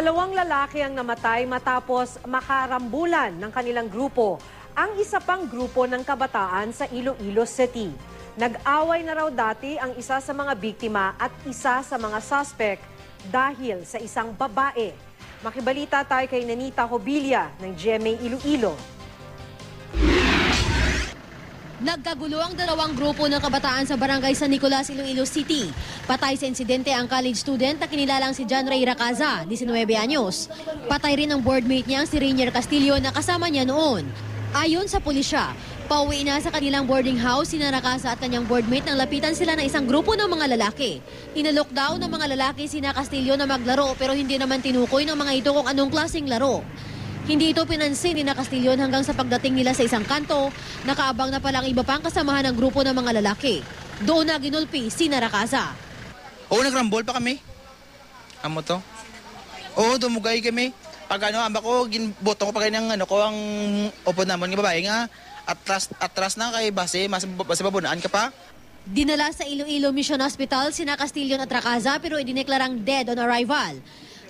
Dalawang lalaki ang namatay matapos makarambulan ng kanilang grupo ang isa pang grupo ng kabataan sa Iloilo City. Nag-away na raw dati ang isa sa mga biktima at isa sa mga suspect dahil sa isang babae. Makibalita tayo kay Nanita Hobilla ng GMA Iloilo. Nagkagulo ang dalawang grupo ng kabataan sa barangay San Nicolas, Iloilo City. Patay sa insidente ang college student na kinilalang si John Ray Racaza, 19 anyos. Patay rin ang boardmate niyang si Rainier Castillo na kasama niya noon. Ayon sa pulisya, pauwi na sa kanilang boarding house sina Racaza at kanyang boardmate nang lapitan sila ng isang grupo ng mga lalaki. Inalok daw ng mga lalaki sina Castillo na maglaro pero hindi naman tinukoy ng mga ito kung anong klaseng laro. Hindi ito pinansin ni Castillo hanggang sa pagdating nila sa isang kanto, nakaabang na palang iba pang kasamahan ng grupo ng mga lalaki. Doon na ginulpi si Racaza. Oo, nagrambol pa kami. Amo to? Oo, dumugay kami. Pag amba ko, ginboto ko pa kayo ng ang upo naman ng babae nga. Atras na kay base, mas babunaan ka pa. Dinala sa Iloilo Mission Hospital sina Castillo at Racaza pero idineklarang dead on arrival.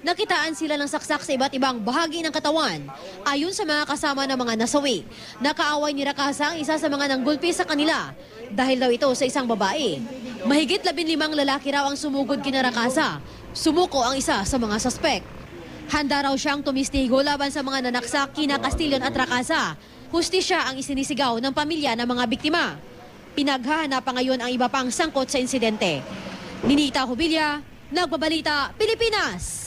Nakitaan sila ng saksak sa iba't ibang bahagi ng katawan. Ayon sa mga kasama ng mga nasawi, nakaaway ni Racaza ang isa sa mga nanggulpi sa kanila dahil daw ito sa isang babae. Mahigit 15 lalaki raw ang sumugod kina Racaza. Sumuko ang isa sa mga suspect. Handa raw siyang tumistigo laban sa mga nanaksak kina Castillo at Racaza. Hustisya ang isinisigaw ng pamilya ng mga biktima. Pinaghahanap pa ngayon ang iba pang sangkot sa insidente. Ninita Hobilla, Nagbabalita, Pilipinas!